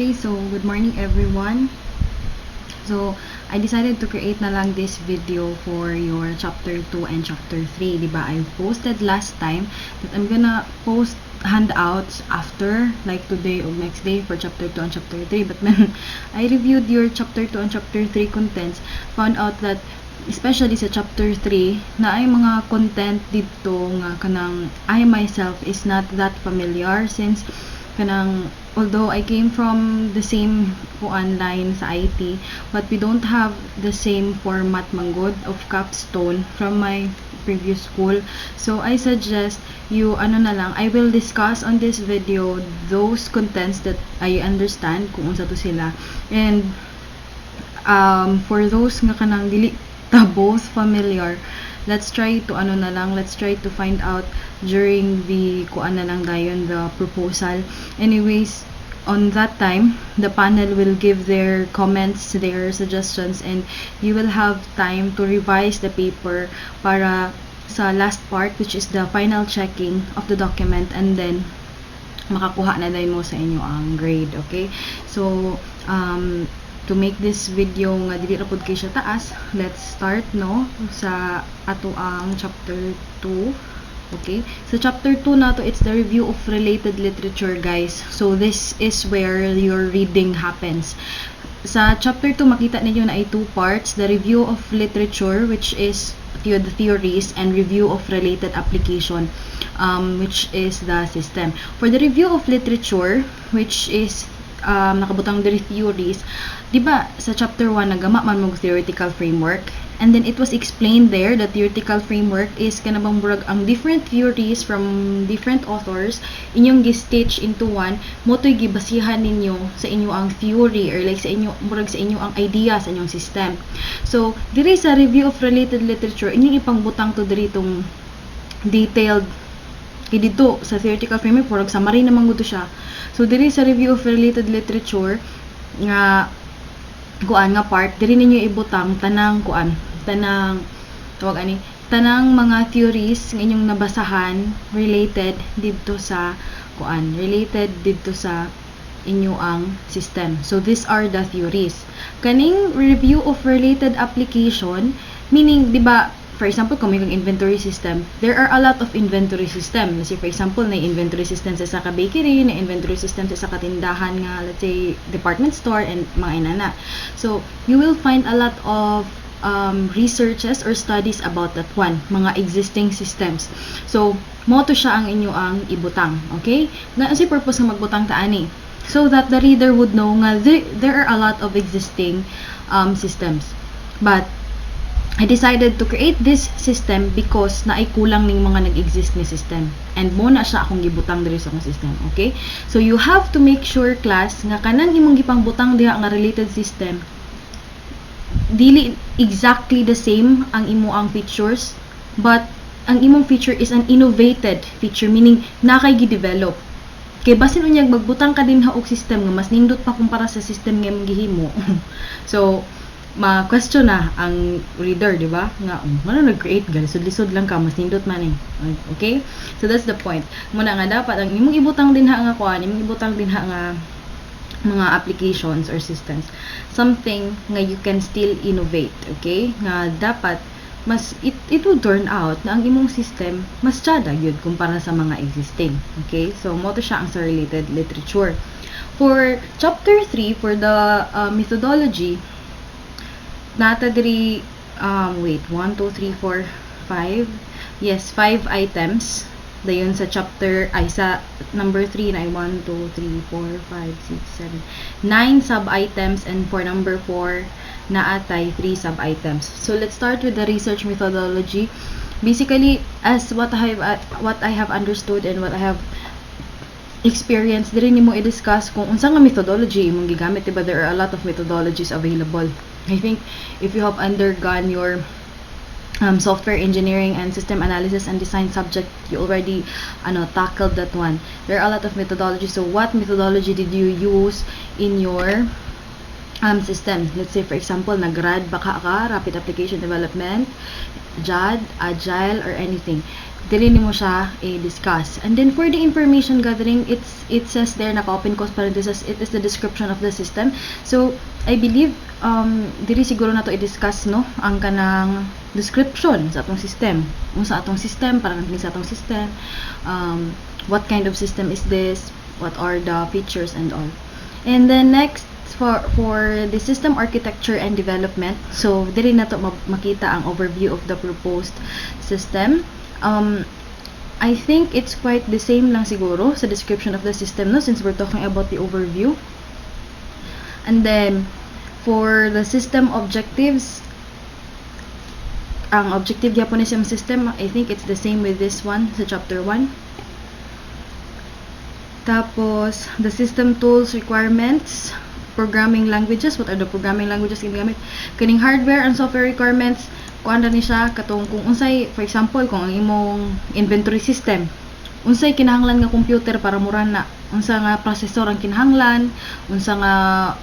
Okay, so good morning everyone. So, I decided to create na lang this video for your chapter 2 and chapter 3. Diba? I posted last time that I'm gonna post handouts after, like today or next day for chapter 2 and chapter 3. But when I reviewed your chapter 2 and chapter 3 contents, found out that especially sa chapter 3 na ay mga content dito nga kanang I myself is not that familiar since kanang although I came from the same line sa IT, but we don't have the same format manggod of capstone from my previous school. So I suggest you na lang, I will discuss on this video those contents that I understand kung unsa to sila, and for those nga kanang dili ta both familiar, let's try to let's try to find out during the the proposal. Anyways, on that time the panel will give their comments, their suggestions, and you will have time to revise the paper para sa last part, which is the final checking of the document, and then makakuha na din mo sa inyo ang grade. Okay, so to make this video nga dili ra pud kay siya taas, let's start sa ato ang chapter 2. Okay, so chapter 2 nato, it's the review of related literature, guys. So this is where your reading happens. Sa chapter 2 makita ninyo na ay two parts: the review of literature, which is the theories, and review of related application, which is the system. For the review of literature, which is nakabutang diri theories, diba sa chapter 1 nagama man mo theoretical framework, and then it was explained there that theoretical framework is kanabang murag ang different theories from different authors inyong gi-stitch into one, mo to'y gibasihan ninyo sa inyo ang theory, or like sa inyo murag sa inyo ang idea sa inyong system. So diri sa review of related literature, inyong ipangbutang to diri tong detailed dito sa theoretical framework, murag summary naman gud siya. So diri sa review of related literature nga nga part, diri ninyo ibutang tanang tanang mga theories nga inyong nabasahan related dito sa inyo ang system. So these are the theories. Kaning review of related application, meaning diba, for example, kung may inventory system, there are a lot of inventory system. Let's say, for example, na inventory system sa isa ka bakery, na inventory system sa isa ka tindahan nga, let's say, department store, and mga inana. So, you will find a lot of researches or studies about that one, mga existing systems. So, mo to siya ang inyo ang ibutang. Okay? Na si purpose nga magbutang taani, so that the reader would know nga there are a lot of existing systems. But I decided to create this system because na ay kulang ning mga nag-exist ni system, and mo na siya akong gibutang diri sa akong system. Okay, so you have to make sure, class, nga kanang imong gipangbutang diha nga related system dili exactly the same ang imo ang features, but ang imong feature is an innovated feature, meaning na kay gi-develop. Kay basin unyag magbutang ka din og system nga mas nindot pa kumpara sa system nga imong gihimo. So ma-question na ang reader, di ba? Nga, ano nag-create gal? Lisod-lisod lang ka, mas nindot man eh. Okay? So that's the point. Muna nga dapat, ang imong ibutang din nga imong ibutang din nga mga applications or systems. Something nga you can still innovate. Okay? Nga dapat, mas, it will turn out na ang imong system, mas tsada yun kumpara sa mga existing. Okay? So, mo to siya ang sa related literature. For chapter 3, for the methodology, nata diri 1, 2, 3, 4, 5, yes, 5 items dayon sa chapter ay sa number 3 na 1, 2, 3, 4, 5, 6, 7, 9 sub items, and for number 4 na atay 3 sub items. So let's start with the research methodology. Basically, as what I have understood and what I have experienced, diri nimo i-discuss kung unsa nga methodology imong gigamit. Diba, there are a lot of methodologies available. I think if you have undergone your software engineering and system analysis and design subject, you already tackled that one. There are a lot of methodologies. So what methodology did you use in your system. Let's say for example, nag-RAD baka ka, Rapid Application Development, JAD, Agile, or anything. Dili mo siya i-discuss. And then for the information gathering, it says there naka-open close parenthesis, it is the description of the system. So I believe dili siguro na to i-discuss no ang kanang description sa atong system. Unsa atong system, para sa atong system, what kind of system is this, what are the features and all. And then next, for the system architecture and development, so dili na to makita ang overview of the proposed system. I think it's quite the same lang siguro sa description of the system, no, since we're talking about the overview. And then for the system objectives, ang objective gyapon sa system, I think it's the same with this one sa chapter 1. Tapos the system tools requirements, programming languages, what are the programming languages ginagamit, kaning hardware and software requirements, kuan ra ni siya katong kung unsay, for example, kung ang imong inventory system, unsay kinahanglan nga computer para mura na, unsa nga processor ang kinahanglan, unsa nga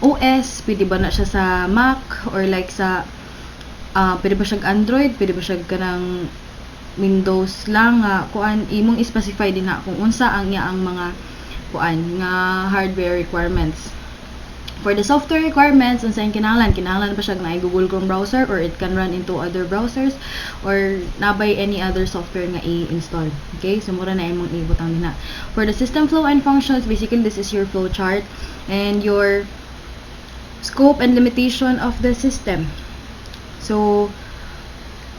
OS, pwede ba na siya sa Mac or like sa pwede ba siya Android, pwede ba siya kanang Windows lang nga kuan, imong specify din na kung unsa ang ang mga kuan nga hardware requirements. For the software requirements, unsa ang kinahanglan ba siya na Google Chrome browser or it can run into other browsers or nabay any other software nga i-install. Okay, so mura na imong ibutang din na. For the system flow and functions, basically this is your flow chart and your scope and limitation of the system. So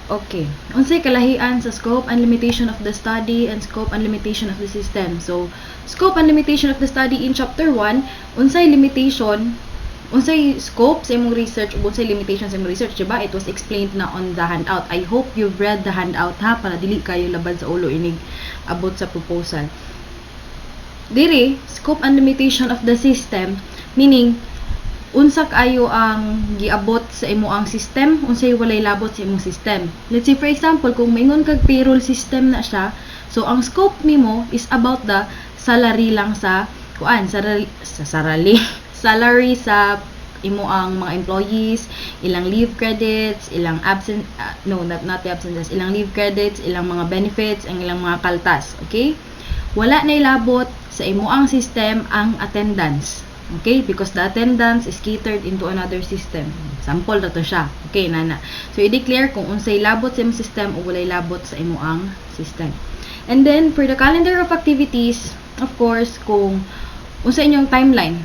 okay, unsay kalahian sa scope and limitation of the study and scope and limitation of the system. So scope and limitation of the study in chapter 1, unsay limitation, unsay scope sa imong research, unsay limitation sa imong research, diba? It was explained na on the handout. I hope you've read the handout ha, para dili kayo labad sa ulo inig abot sa proposal. Diri, scope and limitation of the system, meaning unsa kayo ang giabot sa imo ang system, unsay walay labot sa imong system. Let's say for example, kung maingon kag payroll system na siya, so ang scope nimo is about the salary lang sa kuan, salary sa imo ang mga employees, ilang leave credits, ilang absent not absences, ilang leave credits, ilang mga benefits, ang ilang mga kaltas. Okay, wala na ilabot sa imo ang system ang attendance. Okay, because the attendance is catered into another system. Sample na to siya. Okay, nana. So i-declare kung unsay labot sa imong system o walay labot sa imo ang system. And then for the calendar of activities, of course, kung unsa inyong timeline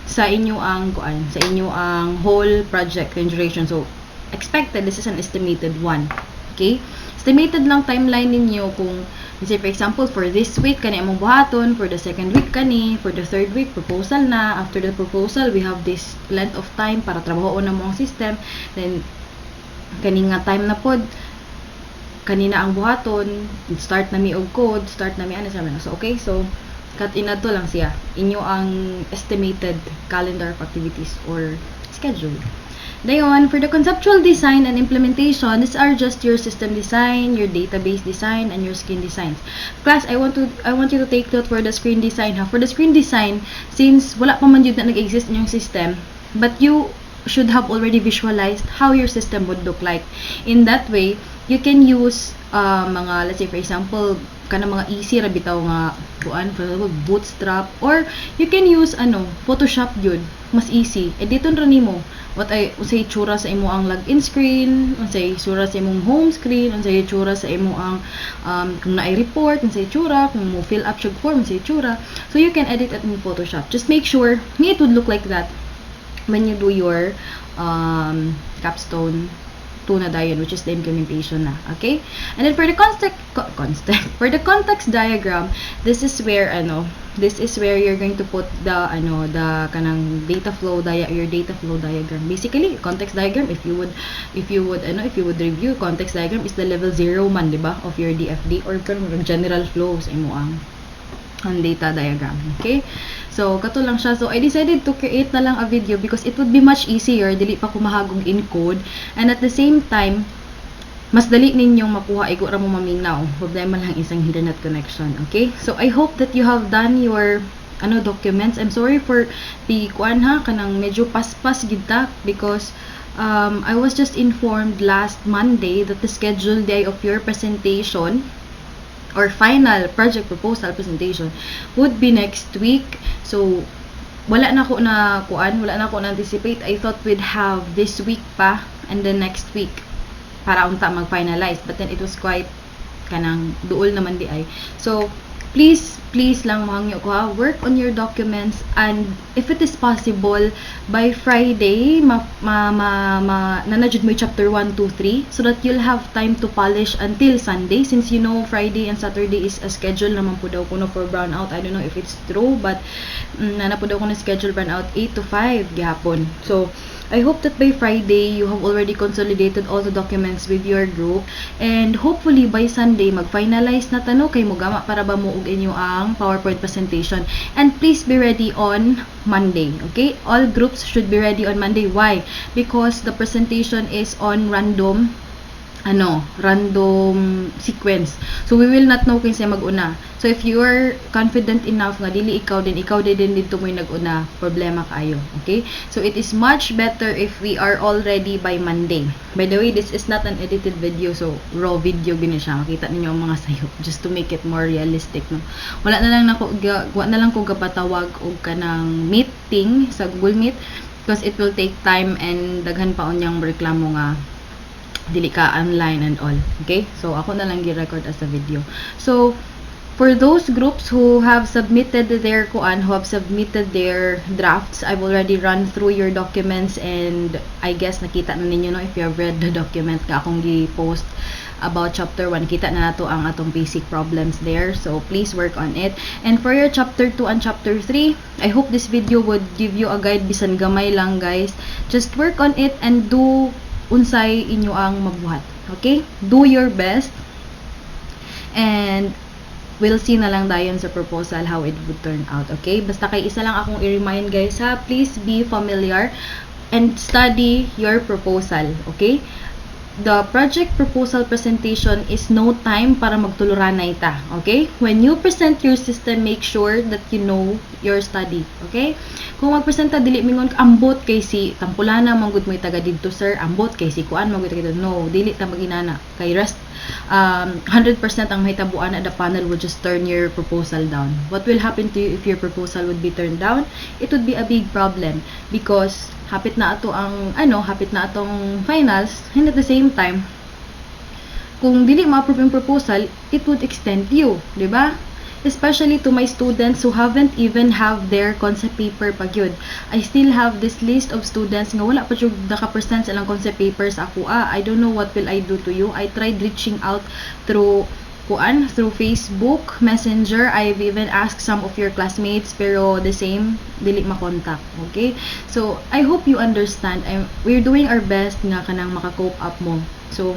sa inyo ang kuan, sa inyo ang whole project duration. So expected, this is an estimated one. Okay? Estimated lang timeline ninyo kung, say for example, for this week kani among buhaton, for the second week kani, for the third week proposal na, after the proposal we have this length of time para trabahoon na mo ang system, then kani nga time na pod kanina ang buhaton, start na mi og code, start na mi ano sa so okay, so cut in to lang siya inyo ang estimated calendar of activities or schedule. Dayon, for the conceptual design and implementation, these are just your system design, your database design, and your screen designs. Class, I want you to take note for the screen design ha. For the screen design, since wala pa man yun na nag-exist in yung system, but you should have already visualized how your system would look like. In that way, you can use mga, let's say for example, kana mga easy ra bitaw nga kuan, for example, Bootstrap, or you can use Photoshop yun, mas easy. Editon ra nimo what ay unsay itsura sa imo ang login screen, unsay itsura sa imong home screen, unsay itsura sa imo ang kung naay report, unsay itsura kung mo fill up yung form, unsay itsura. So you can edit it in Photoshop. Just make sure it would look like that when you do your capstone 2 na dayon, which is the implementation na. Okay? And then for the for the context diagram, this is where you're going to put the kanang data flow your data flow diagram. Basically, context diagram, if you would review, context diagram is the level 0 man, di ba, of your DFD or general flow sa imo ang data diagram. Okay? So, kato lang siya. So, I decided to create na lang a video because it would be much easier. Dili pa ko mahagong in code. And at the same time, mas dali ninyong makuha. Igo ra mo maminaw. Problema lang isang internet connection. Okay? So, I hope that you have done your documents. I'm sorry for the kuan ha kanang medyo paspas gid ta because I was just informed last Monday that the scheduled day of your presentation or final project proposal presentation would be next week. So wala na ko na anticipate. I thought we'd have this week pa and then next week para unta mag-finalize, but then it was quite kanang duol naman di ay. So please lang mahangyo ko ha, work on your documents, and if it is possible by Friday nanajud mo yung chapter 1, 2, 3 so that you'll have time to polish until Sunday, since you know Friday and Saturday is a schedule naman po daw kuno for brownout. I don't know if it's true, but nana po daw kuno schedule brownout 8 to 5 gihapon. So I hope that by Friday you have already consolidated all the documents with your group, and hopefully by Sunday mag-finalize na tano kay mugama para ba mo og inyo ang PowerPoint presentation. And please be ready on Monday, okay? All groups should be ready on Monday. Why? Because the presentation is on random sequence. So we will not know kung siya mag-una. So if you are confident enough nga dili ikaw din dito mo nag-una, problema kaayo. Okay? So it is much better if we are all ready by Monday. By the way, this is not an edited video, so raw video gini siya. Makita ninyo ang mga sayo just to make it more realistic, no. Wala na lang ko gapatawag og kanang meeting sa Google Meet because it will take time and daghan pa unyang reklamo nga dili ka online and all. Okay? So ako na lang gi-record as a video. So for those groups who have submitted their drafts, I've already run through your documents, and I guess nakita na ninyo, no, if you have read the document ka akong gi-post about chapter 1, kita na nato ang atong basic problems there. So please work on it. And for your chapter 2 and chapter 3, I hope this video would give you a guide, bisan gamay lang, guys. Just work on it and do unsay inyo ang mabuhat. Okay? Do your best. And we'll see na lang dayon sa proposal how it would turn out. Okay? Basta kay isa lang akong i-remind, guys, ha. Please be familiar and study your proposal. Okay? The project proposal presentation is no time para magtuluranay ta. Okay? When you present your system, make sure that you know your study. Okay? Kung magpresenta, dili mingon ambot kay si Tampulana, manggod mo taga dito, sir. Ambot kay si Kuan, manggod taga dito. No, dili ta maginana. Kay rest 100% ang mahitabuan na the panel will just turn your proposal down. What will happen to you if your proposal would be turned down? It would be a big problem because hapit na atong finals, and at the same time, kung dili ma-approve yung proposal, it would extend you, di ba? Especially to my students who haven't even have their concept paper pa gyud. I still have this list of students nga wala pa jud naka-present silang concept papers ako. I don't know what will I do to you. I tried reaching out through Facebook Messenger. I've even asked some of your classmates, pero the same, dili makontak. Okay? So I hope you understand. We're doing our best nga kanang maka-cope up mo. So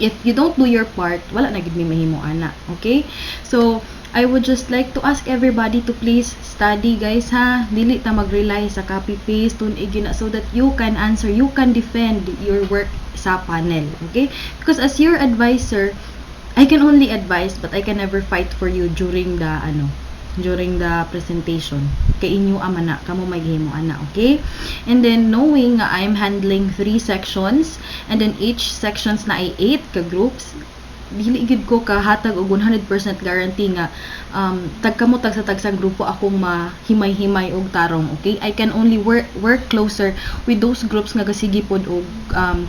if you don't do your part, wala na gid mi mahimo ana. Okay? So I would just like to ask everybody to please study, guys, ha. Dili ta mag-rely sa copy paste so that you can answer, you can defend your work sa panel. Okay? Because as your advisor, I can only advise, but I can never fight for you during the presentation. Kay inyo amana, kamo maghimo ana, okay? And then knowing nga I'm handling 3 sections, and then each sections na ay 8 ka groups, dili gid ko kahatag og 100% guarantee nga tagkamot sa tagsang grupo akong mahimay-himay og tarong. Okay? I can only work closer with those groups nga gasigi pod og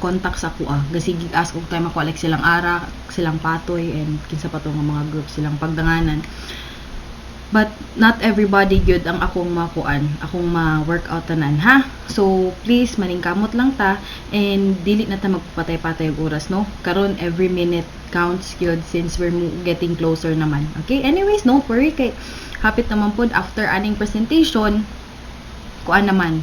contact sa ako. Gasigi ask og time ako silang ara, silang patoy, and kinsa pa to nga mga groups silang pagdanganan. But not everybody good ang akong akong ma-workout tanan, ha? So please maningkamot lang ta, and dili na ta magpatay-patay og oras, no? Karon every minute counts good since we're getting closer naman. Okay? Anyways, don't worry kay hapit naman pod after aning presentation. Kuan naman.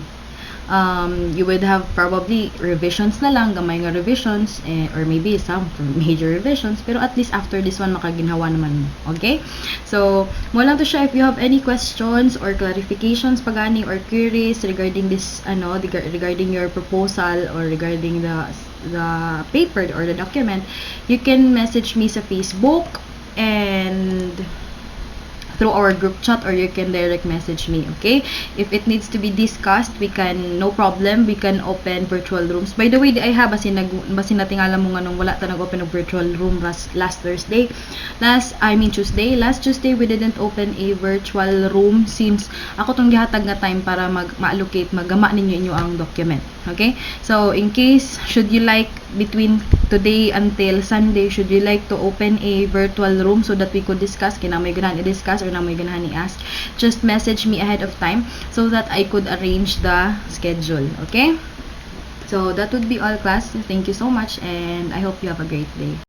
You would have probably revisions na lang, gamay nga revisions, or maybe some major revisions, pero at least after this one makaginhawa naman mo. Okay? So mo lang to siya. If you have any questions or clarifications pagani or queries regarding this regarding your proposal or regarding the paper or the document, you can message me sa Facebook and through our group chat, or you can direct message me, okay? If it needs to be discussed, we can, no problem, we can open virtual rooms. By the way, di ay ha, basin natingala mo nga nung wala ta nag-open ng virtual room last Tuesday. Tuesday. Last Tuesday, we didn't open a virtual room since ako tong gihatag nga time para ma-allocate, magama ninyo inyo ang document. Okay? So, in case, should you like, between today until Sunday, should you like to open a virtual room so that we could discuss, kina may ganahan i-discuss or na may ganahan i-ask, just message me ahead of time so that I could arrange the schedule. Okay? So, that would be all, class. Thank you so much, and I hope you have a great day.